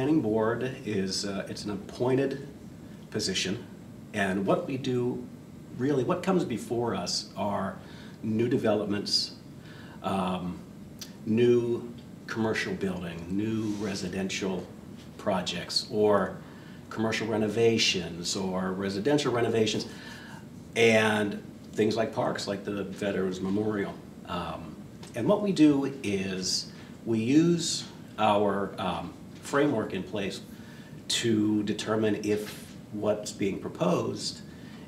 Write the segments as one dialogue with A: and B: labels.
A: planning board is it's an appointed position, and what we do, really, what comes before us are new developments, new commercial building, new residential projects, or commercial renovations, or residential renovations, and things like parks, like the Veterans Memorial. And what we do is we use our framework in place to determine if what's being proposed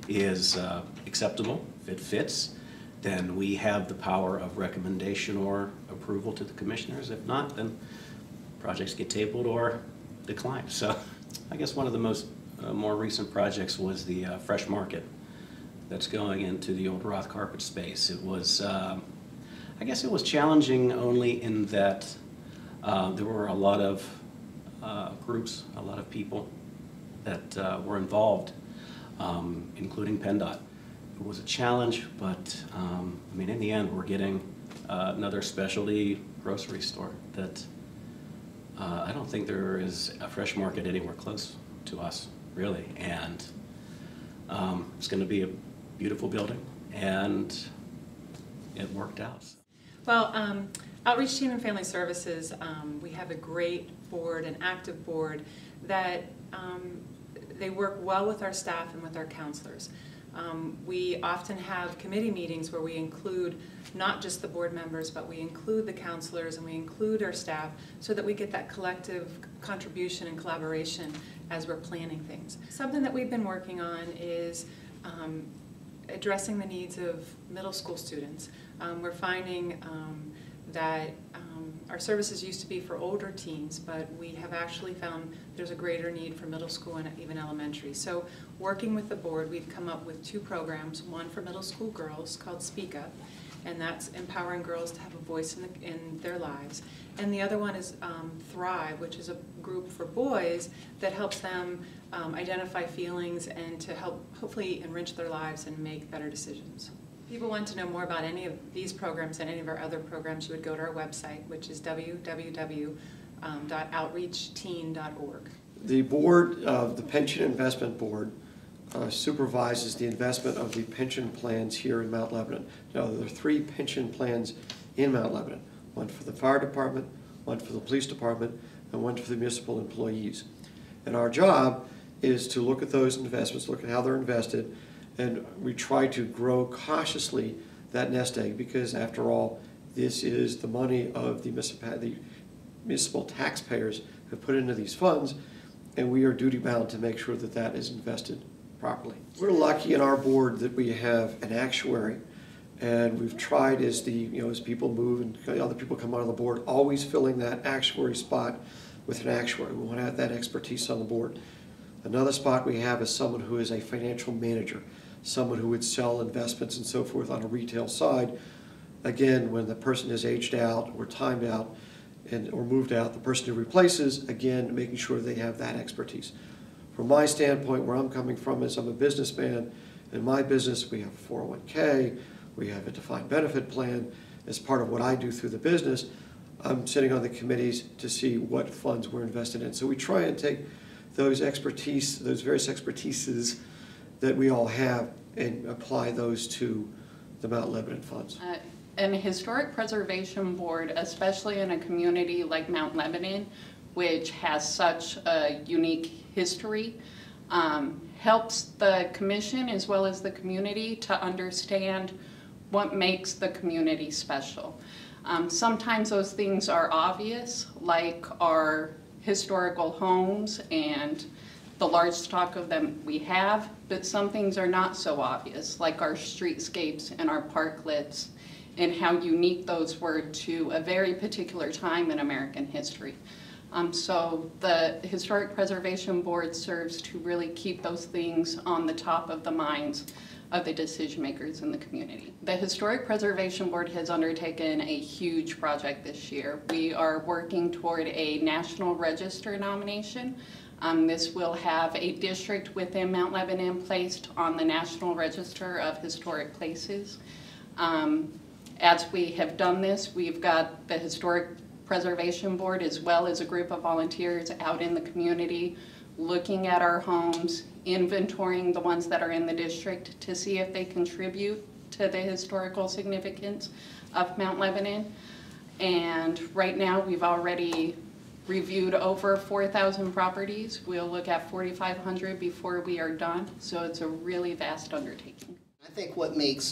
A: is acceptable, if it fits, then we have the power of recommendation or approval to the commissioners. If not, then projects get tabled or declined. So I guess one of the more recent projects was the Fresh Market that's going into the old Roth carpet space. It was, I guess it was challenging only in that there were a lot of groups, a lot of people that were involved, including PennDOT. It was a challenge, but I mean, in the end, we're getting another specialty grocery store that I don't think there is a Fresh Market anywhere close to us, really. And it's going to be a beautiful building, and it worked out.
B: Well, Outreach Team and Family Services, we have a great board, an active board, that they work well with our staff and with our counselors. We often have committee meetings where we include not just the board members, but we include the counselors and we include our staff so that we get that collective contribution and collaboration as we're planning things. Something that we've been working on is addressing the needs of middle school students. We're finding that our services used to be for older teens, but we have actually found there's a greater need for middle school and even elementary. So working with the board, we've come up with 2 programs, one for middle school girls called Speak Up, and that's empowering girls to have a voice in their lives. And the other one is Thrive, which is a group for boys that helps them identify feelings and to help hopefully enrich their lives and make better decisions. If people want to know more about any of these programs and any of our other programs, you would go to our website, which is www.outreachteen.org.
C: The board of the Pension Investment Board supervises the investment of the pension plans here in Mount Lebanon. Now, there are 3 pension plans in Mount Lebanon, one for the fire department, one for the police department, and one for the municipal employees. And our job is to look at those investments, look at how they're invested, and we try to grow cautiously that nest egg, because after all, this is the money of the municipal taxpayers who put into these funds, and we are duty bound to make sure that that is invested properly. We're lucky in our board that we have an actuary, and we've tried as as people move and other people come on the board, always filling that actuary spot with an actuary. We want to have that expertise on the board. Another spot we have is someone who is a financial manager, someone who would sell investments and so forth on a retail side. Again, when the person is aged out or timed out or moved out, the person who replaces, again, making sure they have that expertise. From my standpoint, where I'm coming from is I'm a businessman. In my business, we have a 401k, we have a defined benefit plan. As part of what I do through the business, I'm sitting on the committees to see what funds we're invested in. So we try and take those expertise, those various expertises that we all have, and apply those to the Mount Lebanon funds.
D: An historic preservation board, especially in a community like Mount Lebanon, which has such a unique history, helps the commission as well as the community to understand what makes the community special. Sometimes those things are obvious, like our historical homes and the large stock of them we have, but some things are not so obvious, like our streetscapes and our parklets, and how unique those were to a very particular time in American history. So the Historic Preservation Board serves to really keep those things on the top of the minds of the decision makers in the community. The Historic Preservation Board has undertaken a huge project this year. We are working toward a National Register nomination. This will have a district within Mount Lebanon placed on the National Register of Historic Places. As we have done this, we've got the Historic Preservation Board, as well as a group of volunteers out in the community, looking at our homes, inventorying the ones that are in the district to see if they contribute to the historical significance of Mount Lebanon. And right now we've already reviewed over 4,000 properties. We'll look at 4,500 before we are done, so it's a really vast undertaking.
E: I think what makes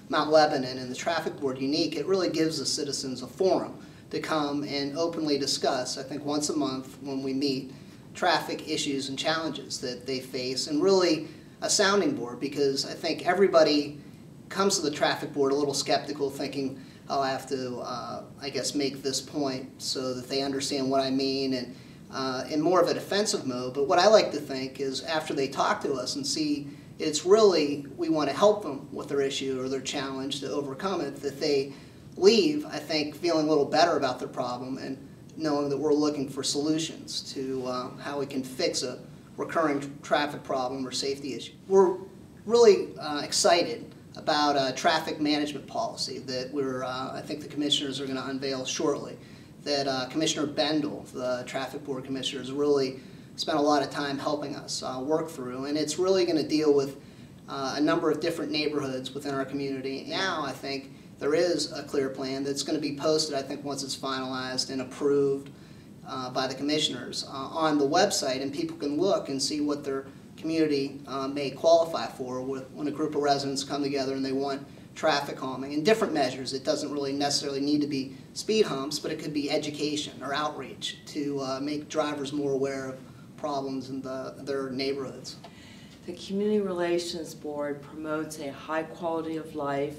E: Mount Lebanon and the Traffic Board unique, it really gives the citizens a forum to come and openly discuss, I think once a month when we meet, traffic issues and challenges that they face, and really a sounding board, because I think everybody comes to the Traffic Board a little skeptical, thinking, oh, I have to, I guess, make this point so that they understand what I mean, and in more of a defensive mode. But what I like to think is after they talk to us and see it's really, we want to help them with their issue or their challenge to overcome it, that they leave, I think, feeling a little better about their problem and knowing that we're looking for solutions to how we can fix a recurring traffic problem or safety issue. We're really excited about a traffic management policy that I think the commissioners are going to unveil shortly, that Commissioner Bendel, the Traffic Board Commissioner, has really spent a lot of time helping us work through, and it's really going to deal with a number of different neighborhoods within our community. Now I think there is a clear plan that's going to be posted, I think, once it's finalized and approved by the commissioners on the website, and people can look and see what their community may qualify for when a group of residents come together and they want traffic calming and different measures. It doesn't really necessarily need to be speed humps, but it could be education or outreach to make drivers more aware of problems in their neighborhoods.
F: The Community Relations Board promotes a high quality of life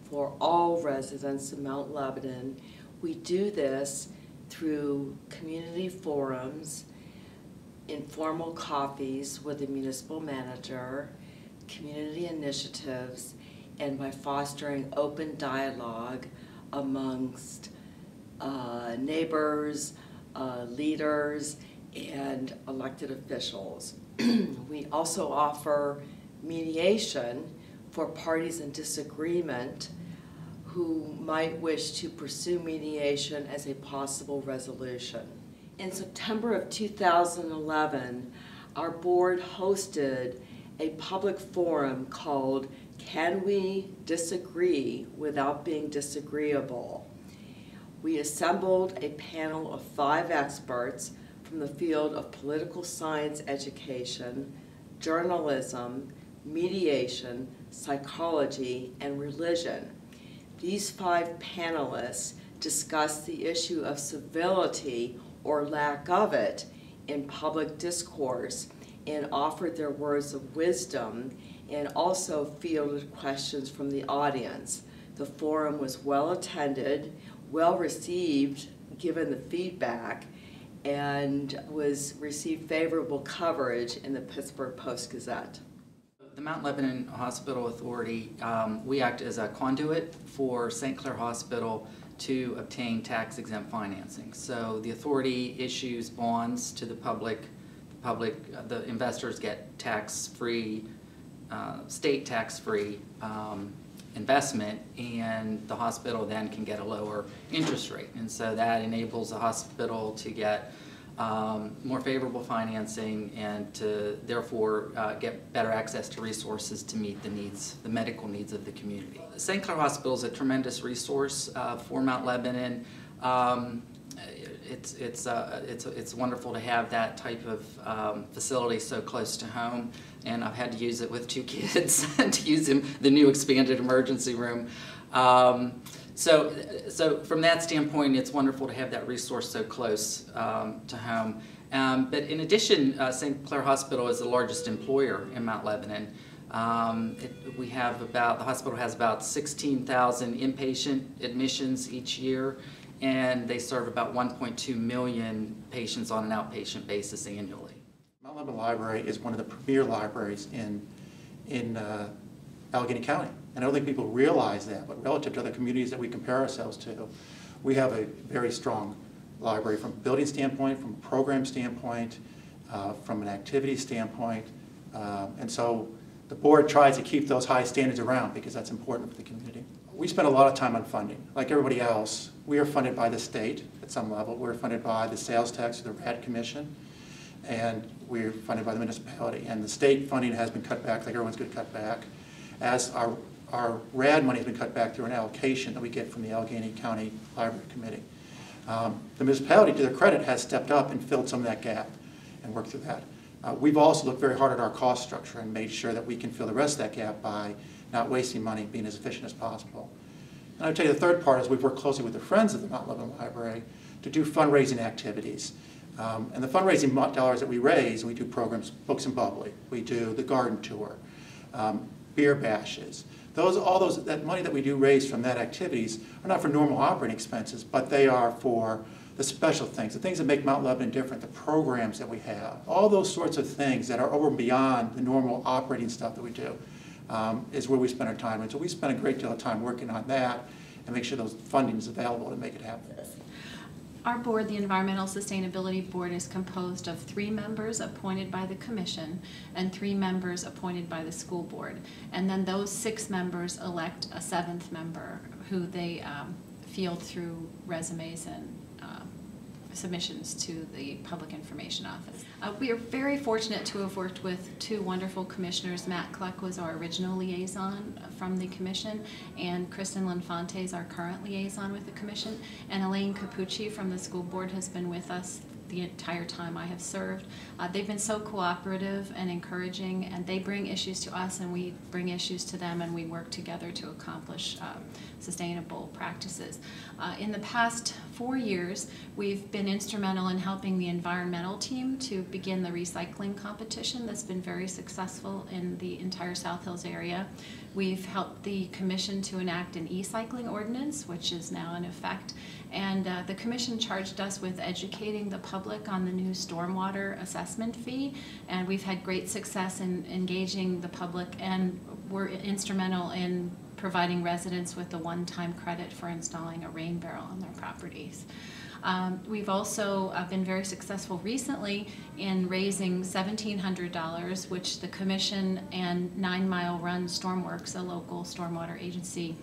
F: for all residents of Mount Lebanon. We do this through community forums, informal coffees with the municipal manager, community initiatives, and by fostering open dialogue amongst neighbors, leaders, and elected officials. We also offer mediation for parties in disagreement who might wish to pursue mediation as a possible resolution. In September of 2011, our board hosted a public forum called Can We Disagree Without Being Disagreeable? We assembled a panel of 5 experts from the field of political science education, journalism, mediation, psychology, and religion. These 5 panelists discussed the issue of civility or lack of it in public discourse and offered their words of wisdom and also fielded questions from the audience. The forum was well attended, well received given the feedback, and received favorable coverage in the Pittsburgh Post-Gazette.
G: The Mount Lebanon Hospital Authority, we act as a conduit for St. Clair Hospital to obtain tax-exempt financing. So the authority issues bonds to the public. The investors get tax-free, state tax-free investment, and the hospital then can get a lower interest rate. And so that enables the hospital to get more favorable financing and to therefore get better access to resources to meet the needs, the medical needs of the community. St. Clair Hospital is a tremendous resource for Mount Lebanon. It's wonderful to have that type of facility so close to home, and I've had to use it with 2 kids to use the new expanded emergency room. So from that standpoint, it's wonderful to have that resource so close to home. But in addition, St. Clair Hospital is the largest employer in Mount Lebanon. The hospital has about 16,000 inpatient admissions each year, and they serve about 1.2 million patients on an outpatient basis annually.
H: Mount Lebanon Library is one of the premier libraries in Allegheny County. And I don't think people realize that, but relative to other communities that we compare ourselves to, we have a very strong library from a building standpoint, from a program standpoint, from an activity standpoint. And so the board tries to keep those high standards around because that's important for the community. We spend a lot of time on funding. Like everybody else, we are funded by the state at some level. We're funded by the sales tax, the RAD Commission, and we're funded by the municipality. And the state funding has been cut back, like everyone's going to cut back, as our RAD money has been cut back through an allocation that we get from the Allegheny County Library Committee. The municipality, to their credit, has stepped up and filled some of that gap and worked through that. We've also looked very hard at our cost structure and made sure that we can fill the rest of that gap by not wasting money, being as efficient as possible. And I would tell you the third part is we've worked closely with the Friends of the Mount Lebanon Library to do fundraising activities. And the fundraising dollars that we raise, we do programs, Books and Bubbly, we do the garden tour, beer bashes. That money that we do raise from that activities are not for normal operating expenses, but they are for the special things, the things that make Mount Lebanon different, the programs that we have, all those sorts of things that are over and beyond the normal operating stuff that we do. Is where we spend our time. And so we spend a great deal of time working on that and make sure those funding is available to make it happen.
I: Our board, the Environmental Sustainability Board, is composed of 3 members appointed by the Commission and 3 members appointed by the school board. And then those 6 members elect a 7th member who they field through resumes and submissions to the Public Information Office. We are very fortunate to have worked with 2 wonderful commissioners. Matt Cluck was our original liaison from the Commission, and Kristen Linfonte is our current liaison with the Commission, and Elaine Capucci from the school board has been with us the entire time I have served. They've been so cooperative and encouraging, and they bring issues to us and we bring issues to them, and we work together to accomplish sustainable practices. In the past 4 years, we've been instrumental in helping the environmental team to begin the recycling competition that's been very successful in the entire South Hills area. We've helped the Commission to enact an e-cycling ordinance, which is now in effect, and the Commission charged us with educating the public on the new stormwater assessment fee, and we've had great success in engaging the public, and we're instrumental in providing residents with a one-time credit for installing a rain barrel on their properties. We've also been very successful recently in raising $1,700, which the Commission and 9 Mile Run Stormworks, a local stormwater agency,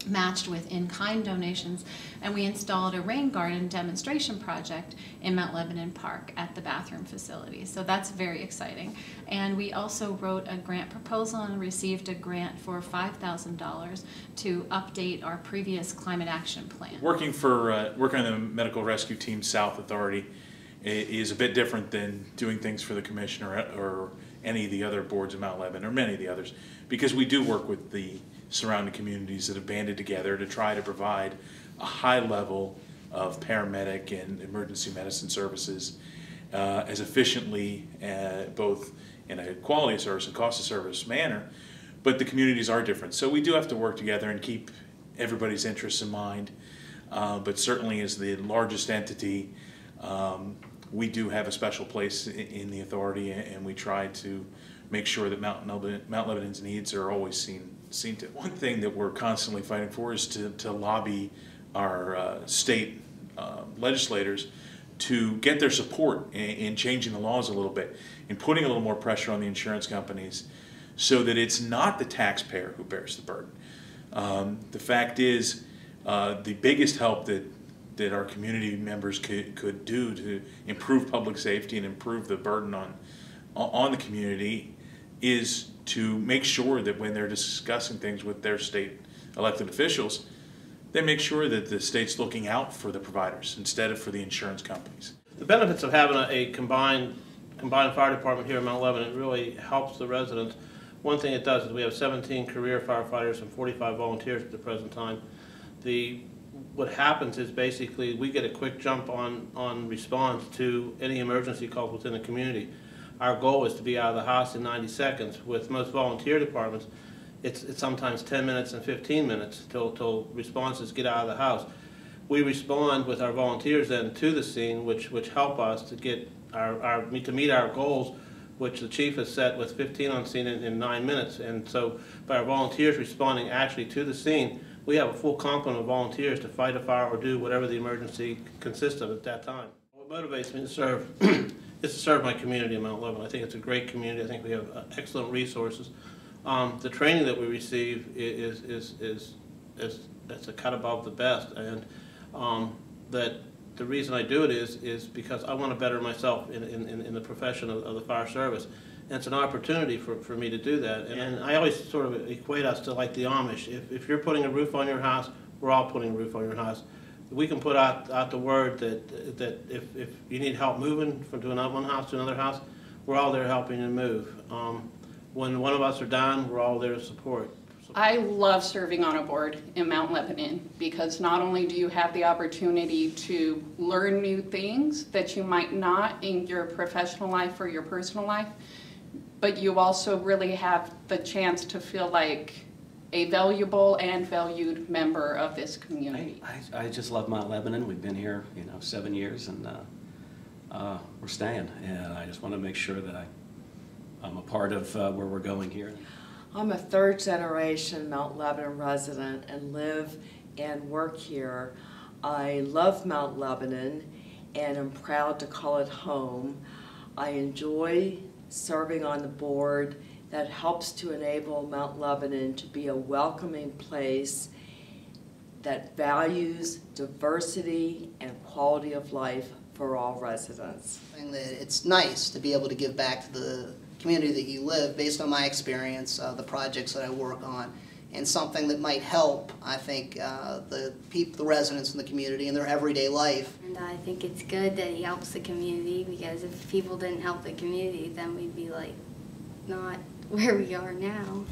I: matched with in-kind donations, and we installed a rain garden demonstration project in Mount Lebanon Park at the bathroom facility. So that's very exciting. And we also wrote a grant proposal and received a grant for $5,000 to update our previous climate action plan.
J: Working on the Medical Rescue Team South Authority is a bit different than doing things for the Commission or any of the other boards of Mount Lebanon, or many of the others, because we do work with the surrounding communities that have banded together to try to provide a high level of paramedic and emergency medicine services as efficiently, both in a quality of service and cost of service manner, but the communities are different. So we do have to work together and keep everybody's interests in mind, but certainly as the largest entity, we do have a special place in the authority, and we try to make sure that Mount Lebanon's needs are always seen to. One thing that we're constantly fighting for is to lobby our state legislators to get their support in changing the laws a little bit, in putting a little more pressure on the insurance companies so that it's not the taxpayer who bears the burden. The fact is, the biggest help that our community members could do to improve public safety and improve the burden on the community is to make sure that when they're discussing things with their state elected officials, they make sure that the state's looking out for the providers instead of for the insurance companies.
K: The benefits of having a combined fire department here in Mount Lebanon really helps the residents. One thing it does is we have 17 career firefighters and 45 volunteers at the present time. What happens is basically we get a quick jump on response to any emergency calls within the community. Our goal is to be out of the house in 90 seconds. With most volunteer departments, it's sometimes 10 minutes and 15 minutes till responses get out of the house. We respond with our volunteers then to the scene, which help us to get to meet our goals, which the chief has set with 15 on scene in 9 minutes. And so by our volunteers responding actually to the scene, we have a full complement of volunteers to fight a fire or do whatever the emergency consists of at that time. What motivates me to serve is to serve my community in Mount Lebanon. I think it's a great community. I think we have excellent resources. The training that we receive is it's a cut above the best, and that the reason I do it is because I want to better myself in the profession of the fire service. And it's an opportunity for me to do that. And I always sort of equate us to like the Amish. If you're putting a roof on your house, we're all putting a roof on your house. We can put out the word that if you need help moving from one house to another house, we're all there helping you move. When one of us are down, we're all there to support.
D: I love serving on a board in Mount Lebanon because not only do you have the opportunity to learn new things that you might not in your professional life or your personal life, but you also really have the chance to feel like a valuable and valued member of this community.
A: I just love Mount Lebanon. We've been here, 7 years, and we're staying. And I just want to make sure that I'm a part of where we're going here.
F: I'm a third-generation Mount Lebanon resident and live and work here. I love Mount Lebanon and I'm proud to call it home. I enjoy serving on the board that helps to enable Mount Lebanon to be a welcoming place that values diversity and quality of life for all residents.
E: And that it's nice to be able to give back to the community that you live based on my experience, the projects that I work on, and something that might help, I think, the residents in the community in their everyday life.
L: And I think it's good that he helps the community, because if people didn't help the community, then we'd be like not where we are now.